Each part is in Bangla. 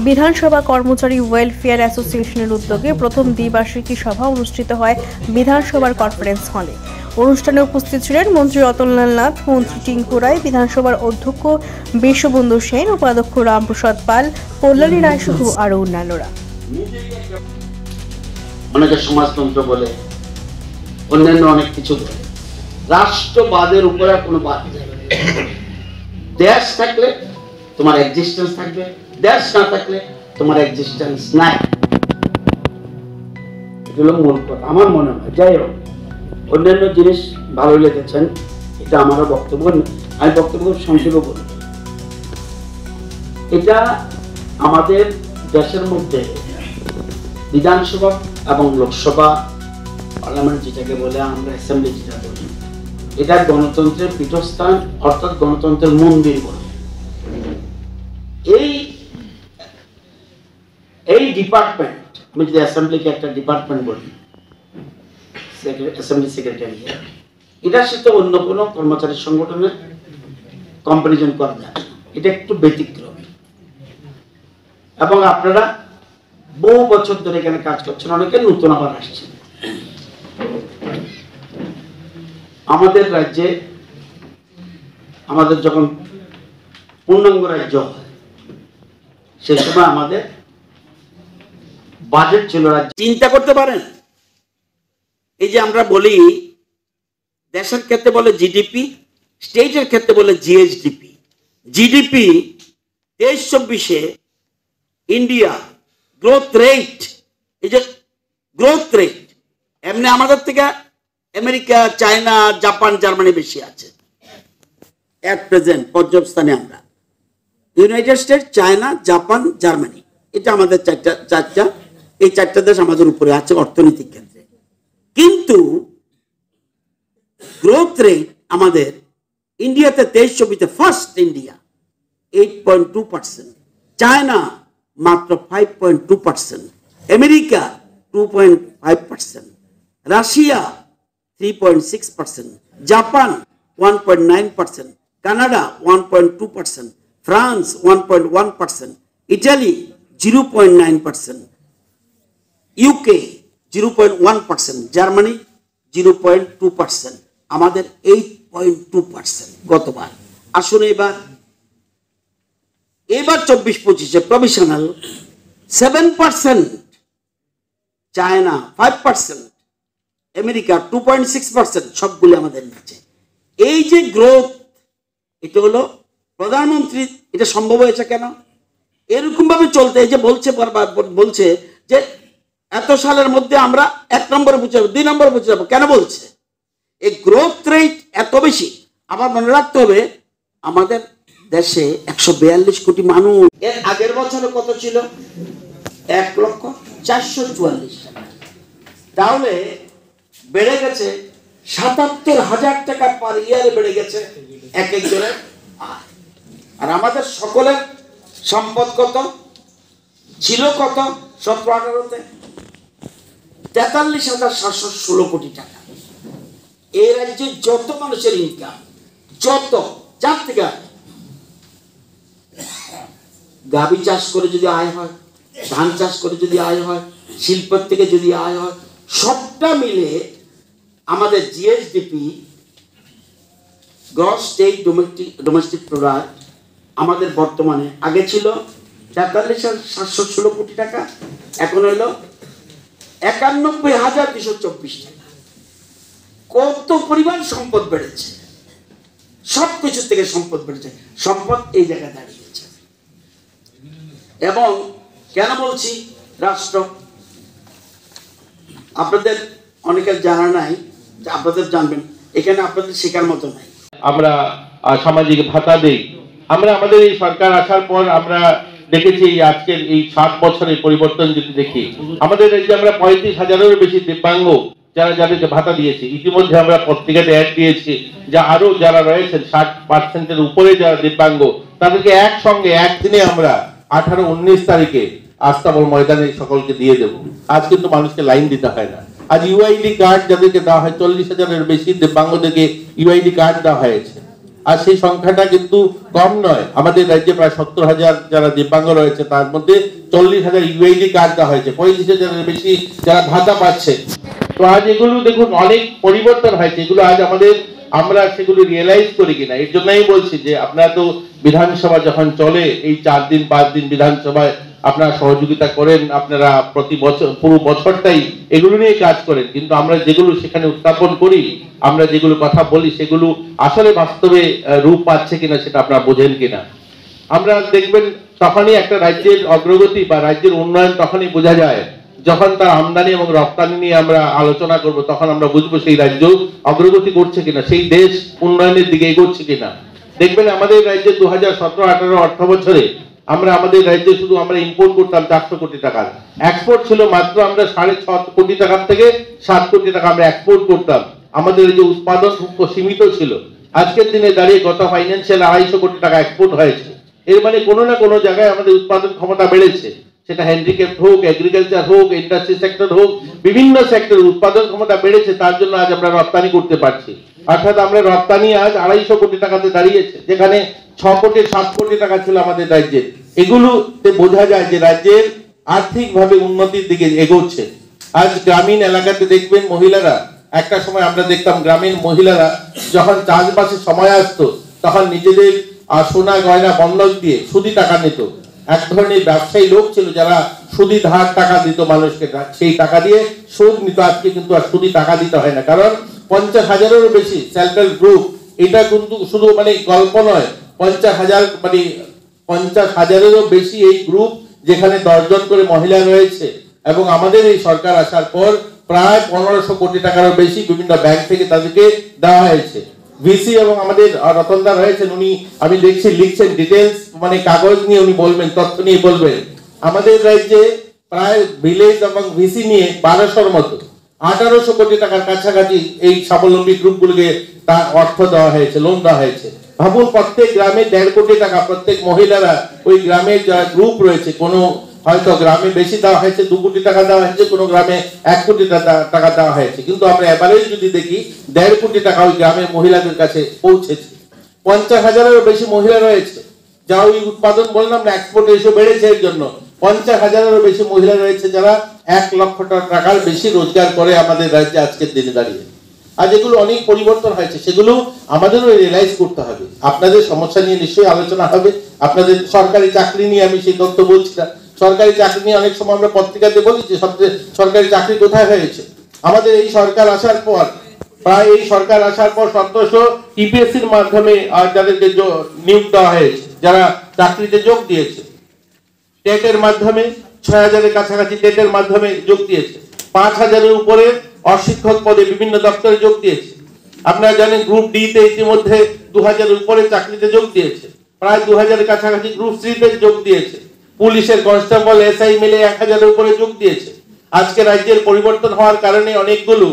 বিধানসভা কর্মচারী ওয়েলফেয়ার অ্যাসোসিয়েশনের উদ্যোগে প্রথম দ্বিবার্ষিকী সভা অনুষ্ঠিত হয় বিধানসভার কনফারেন্স হলে। অনুষ্ঠানে উপস্থিত ছিলেন মন্ত্রী রতনলাল নাথ, মন্ত্রী টিঙ্কু রায়, বিধানসভার অধ্যক্ষ বিশ্ববন্ধু সেন, উপাধ্যক্ষ রামপ্রসাদ পাল, কল্যাণী রায় সহ আরও অন্যান্যরা। অনেকে সমাজতন্ত্র বলে, অন্যান্য অনেক কিছু বলে, রাষ্ট্রবাদের উপরে কোনো বাদ নেই। দেশ থাকলে তোমার এক্সিস্টেন্স থাকবে, দেশ না থাকলে তোমার এক্সিস্টেন্স নাই। এগুলো মূল কথা আমার মনে হয়। যাই হোক, অন্যান্য জিনিস ভালো লেগেছেন, এটা আমারও বক্তব্য। আমি বক্তব্য সংক্ষেপে বলি। এটা আমাদের দেশের মধ্যে বিধানসভা এবং লোকসভা, পার্লামেন্ট যেটাকে বলে আমরা অ্যাসেম্বলি যেটা বলি, এটা গণতন্ত্রের পীঠস্থান, অর্থাৎ গণতন্ত্রের মন্দির বলে। এই ডিপার্টমেন্ট, আমি যদি অ্যাসেম্বলিকে একটা ডিপার্টমেন্ট বলি, অ্যাসেম্বলি সেক্রেটারি, এটার সাথে অন্য কোনো কর্মচারী সংগঠনের কম্পারিজন করা যায় না। এটা একটু ব্যতিক্রম। এবং আপনারা বহু বছর ধরে এখানে কাজ করছেন, অনেকে নতুন আবার আসছেন। আমাদের রাজ্যে আমাদের যখন পূর্ণাঙ্গ রাজ্য হয়, সে সময় আমাদের বাজেট ছিল রাজ্য। চিন্তা করতে পারেন, এই যে আমরা বলি দেশের ক্ষেত্রে বলে জিডিপি, স্টেটের ক্ষেত্রে বলে জিএসডিপি। জিডিপি 23-24-এ ইন্ডিয়া গ্রোথ রেট, এই যে গ্রোথ রেট, এমনি আমাদের থেকে আমেরিকা, চায়না, জাপান, জার্মানি বেশি আছে এট প্রেজেন্ট পর্যবস্থানে। আমরা United State, China, Japan, Germany, এটা আমাদের চারটা এই চারটা দেশ আমাদের উপরে আছে অর্থনৈতিক ক্ষেত্রে। কিন্তু গ্রোথ রেট আমাদের ইন্ডিয়াতে 23-24-তে ফার্স্ট ইন্ডিয়া 8.2%, চায়না মাত্র 5.2%, America 2.5%, Russia 3.6%, Japan 1.9%, Canada 1.2%, France 1.1%, Italy 0.9%, UK 0.1%, Germany 0.2%, আমাদের 8.2% গতবার। আসুন এবার 24-25-এ প্রভিশনাল 7%, চায়না 5%, আমেরিকা 2.6%, সবগুলি আমাদের নিচে। এই যে গ্রোথ, এটা হলো প্রধানমন্ত্রী, এটা সম্ভব হয়েছে কেন? এরকম ভাবে চলতে, এই যে বলছে যে এত সালের মধ্যে আমরা 1 নম্বরে পৌঁছে যাবো, 2 নম্বরে পৌঁছে যাবো। কেন বলছে? এই গ্রোথ রেট এত বেশি। আবার মনে রাখতে হবে, আমাদের দেশে 142 কোটি মানুষ। এর আগের বছরে কত ছিল? 1,444,000 টাকা। তাহলে বেড়ে গেছে 77,000 টাকা পার ইয়ারে বেড়ে গেছে এক একজনের আয়। আর আমাদের সকলের সম্পদ কত ছিল? কত? 17-18-তে 43,716 কোটি টাকা। এই রাজ্যে যত মানুষের ইনকাম, যত যার থেকে গাভী চাষ করে যদি আয় হয়, ধান চাষ করে যদি আয় হয়, শিল্পের থেকে যদি আয় হয়, সবটা মিলে আমাদের GSDP, gross state domestic product, আমাদের বর্তমানে আগে ছিল 43,716 কোটি টাকা, এখন হলো 91,224 টাকা। কত পরিমাণ সম্পদ বেড়েছে! সবকিছু থেকে সম্পদ বেড়েছে। সম্পদ এই জায়গায় দাঁড়িয়েছে। এবং কেন বলছি রাষ্ট্র, আপনাদের অনেকের জানা নাই, আপনাদের জানবেন, এখানে আপনাদের শেখার মতো নাই। আমরা সামাজিক ভাতা দেই। আমরা আমাদের এই সরকার আসার পর আমরা দেখেছি আজকের এই 7 বছরের পরিবর্তন যদি দেখি, আমাদের এই যে আমরা 35,000-এরও বেশি দিব্যাঙ্গ যাদেরকে ভাতা দিয়েছি। ইতিমধ্যে আমরা পত্রিকাতে অ্যাড দিয়েছি যে আরো যারা রয়েছেন 60%-এর উপরে যারা দিব্যাঙ্গ, তাদেরকে একসঙ্গে একদিনে আমরা 18-19 তারিখে আস্তাবল ময়দানে সকলকে দিয়ে দেব। আজ কিন্তু মানুষকে লাইন দিতে হয় না। আজ ইউআইডি কার্ড যাদেরকে দেওয়া হয়, 40,000-এর বেশি দিব্যাঙ্গদেরকে ইউআইডি কার্ড দেওয়া হয়েছে। আর সেই সংখ্যাটা কিন্তু কম নয়। আমাদের রাজ্যে প্রায় 70,000 যারা দিব্যাঙ্গ রয়েছে, তার মধ্যে 40,000 ইউআইডি কার্ড দেওয়া হয়েছে, 35,000-এর বেশি যারা ভাতা পাচ্ছে। তো আজ এগুলো দেখুন অনেক পরিবর্তন হয়েছে, এগুলো আজ আমরা সেগুলো রিয়েলাইজ করি কিনা। এর জন্যই বলছি যে আপনারা তো বিধানসভা যখন চলে, এই 4 দিন 5 দিন বিধানসভায় আপনারা সহযোগিতা করেন, আপনারা প্রতি বছর পুরো বছরটাই এগুলো নিয়ে কাজ করেন, কিন্তু আমরা যেগুলো সেখানে উত্থাপন করি, আমরা যেগুলো কথা বলি, সেগুলো আসলে বাস্তবে রূপ পাচ্ছে কিনা সেটা আপনারা বোঝেন কিনা। আমরা দেখবেন তখনই একটা রাজ্যের অগ্রগতি বা রাজ্যের উন্নয়ন তখনই বোঝা যায় যখন তার আমদানি এবং রপ্তানি নিয়ে আমরা আলোচনা করব, তখন আমরা বুঝবো সেই রাজ্য অগ্রগতি করছে কিনা, সেই দেশ উন্নয়নের দিকে এগোচ্ছে কিনা। দেখবেন আমাদের রাজ্যে 2017-18 অর্থ বছরে আমাদের রাজ্যে শুধু আমরা ইম্পোর্ট করতাম 400 কোটি টাকার, এক্সপোর্ট ছিল মাত্র আমরা 6.5 কোটি টাকার থেকে 7 কোটি টাকা আমরা এক্সপোর্ট করতাম। আমাদের যে উৎপাদন খুব সীমিত ছিল। আজকের দিনে দাঁড়িয়ে গত ফাইন্যান্সিয়াল 250 কোটি টাকা এক্সপোর্ট হয়েছে। এর মানে কোনো না কোনো জায়গায় আমাদের উৎপাদন ক্ষমতা বেড়েছে, সেটা হ্যান্ডিক্যাপ্ট হোক, এগ্রিকালচার হোক, ইন্ডাস্ট্রি সেক্টর হোক, বিভিন্ন সেক্টরের উৎপাদন ক্ষমতা বেড়েছে। তার জন্য আজ আমরা রপ্তানি করতে পারছি। অর্থাৎ আমরা রপ্তানি আজ 250 কোটি টাকাতে দাঁড়িয়েছে, যেখানে 6 কোটি 7 কোটি টাকা ছিল আমাদের রাজ্যে। এগুলোতে বোঝা যায় যে রাজ্যের আর্থিকভাবে উন্নতির দিকে এগোচ্ছে। আজ গ্রামীণ এলাকাতে দেখবেন মহিলারা, একটা সময় আমরা দেখতাম গ্রামীণ মহিলারা যখন চাষবাসের সময় আসতো তখন নিজেদের সোনা গয়না বন্ধক দিয়ে সুদি টাকা নিত। এক ধরনের ব্যবসায়ী লোক ছিল যারা সুদি ধার টাকা দিত মানুষকে, সেই টাকা দিয়ে সুদ নিত। আজকে কিন্তু আর সুদি টাকা দিতে হয় না, কারণ 50,000-এরও বেশি সেলফ হেল্প গ্রুপ। এটা কিন্তু শুধু গল্প নয়, 50,000-এরও বেশি এই গ্রুপ, যেখানে 10 জন করে মহিলা রয়েছে। এবং আমাদের এই সরকার আসার পর প্রায় 1500 কোটি টাকারও বেশি বিভিন্ন ব্যাংক থেকে তাদেরকে দেওয়া হয়েছে। ভিসি এবং আমাদের রতনদা রয়েছেন, উনি আমি দেখছি লিখছেন ডিটেলস, কাগজ নিয়ে উনি বলবেন, তথ্য নিয়ে বলবেন। আমাদের রাজ্যে প্রায় ভিলেজ এবং ভিসি নিয়ে 1200-র মতো 1800 কোটি টাকার কাছাকাছি এই স্বাবলম্বী গ্রুপগুলোকে তার অর্থ দেওয়া হয়েছে, লোন দেওয়া হয়েছে। ভাবুন, প্রত্যেক গ্রামে 1.5 কোটি টাকা প্রত্যেক মহিলারা, ওই গ্রামের যারা গ্রুপ রয়েছে, কোনো হয়তো গ্রামে বেশি দেওয়া হয়েছে, 2 কোটি টাকা দেওয়া হয়েছে, কোনো গ্রামে 1 কোটি টাকা দেওয়া হয়েছে, কিন্তু আমরা এভারেজ যদি দেখি 1.5 কোটি টাকা ওই গ্রামের মহিলাদের কাছে পৌঁছেছে। 50,000-এরও বেশি মহিলা রয়েছে, যা ওই উৎপাদন বললাম না, এক্সপোর্ট রেশিও বেড়েছে। এর জন্য 50,000-এরও বেশি মহিলা রয়েছে যারা 1 লক্ষ টাকার বেশি রোজগার করে আমাদের রাজ্যে আজকের দিনে দাঁড়িয়ে। আজ এগুলো অনেক পরিবর্তন হয়েছে, সেগুলো আমাদেরও রিয়েলাইজ করতে হবে। আপনাদের সমস্যা নিয়ে নিশ্চয়ই আলোচনা হবে। আপনাদের সরকারি চাকরি নিয়ে আমি সেই তথ্য বলছি না। সরকারি চাকরি নিয়ে অনেক সময় আমরা পত্রিকাতে বলি যে সরকারি চাকরি কোথায় হয়েছে। আমাদের এই সরকার আসার পর 1700 টিপিএসসির মাধ্যমে যাদেরকে নিয়োগ দেওয়া হয়েছে, যারা চাকরিতে যোগ দিয়েছে। টেটের মাধ্যমে 6000-এর কাছাকাছি টেটের মাধ্যমে যোগ দিয়েছে। 5000-এর উপরে অশিক্ষক পদে বিভিন্ন দপ্তরে যোগ দিয়েছে। আপনারা জানেন গ্রুপ ডি তে ইতিমধ্যে 2000-এর উপরে চাকরিতে যোগ দিয়েছে। প্রায় 2000-এর কাছাকাছি গ্রুপ সি তে যোগ দিয়েছে। পুলিশের কনস্টেবল, এসআই মিলে 1000-এর উপরে যোগ দিয়েছে। আজকে রাজ্যের পরিবর্তন হওয়ার কারণে অনেকগুলো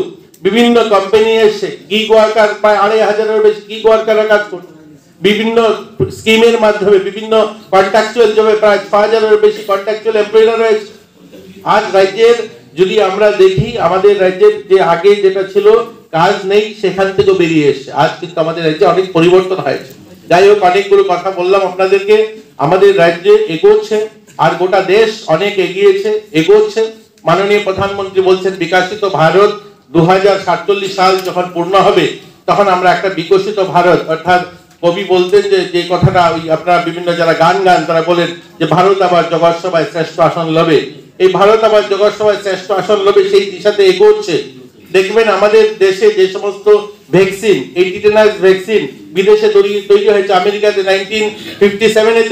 বিভিন্ন কোম্পানি এসে গিগ ওয়ার্কার, প্রায় 2500-এর বেশি গিগ ওয়ার্কাররা কাজ করছে। বিভিন্ন স্কিমের মাধ্যমে বিভিন্ন কন্ট্রাকচুয়াল জবে প্রায় 6000-এর বেশি কন্ট্রাকচুয়াল এমপ্লয়িরা রয়েছে। আজ রাজ্যের যদি আমরা দেখি, আমাদের রাজ্যের যে আগে যেটা ছিল কাজ নেই, সেখান থেকে বেরিয়ে এসছে। আজ কিন্তু আমাদের রাজ্যে অনেক পরিবর্তন হয়েছে। যাই হোক, অনেকগুলো কথা বললাম আপনাদেরকে। আমাদের রাজ্যে এগোচ্ছে, আর গোটা দেশ অনেক এগোচ্ছে। মাননীয় প্রধানমন্ত্রী বলছেন বিকশিত ভারত 2047 সাল যখন পূর্ণ হবে, তখন আমরা একটা বিকশিত ভারত, অর্থাৎ কবি বলতেন যে কথাটা, আপনারা বিভিন্ন যারা গান তারা বলেন যে ভারত আবার জগৎ সভায় শ্রেষ্ঠ আসন লবে। এই ভারত আবার জগৎ সভায় শ্রেষ্ঠ আসন লবে, সেই দিশাতে এগোচ্ছে। দেখবেন আমাদের দেশে যে সমস্ত ভ্যাকসিন, এই টিটেনাস ভ্যাকসিন বিদেশে তৈরি হয়েছে, আমেরিকাতে 1957-এ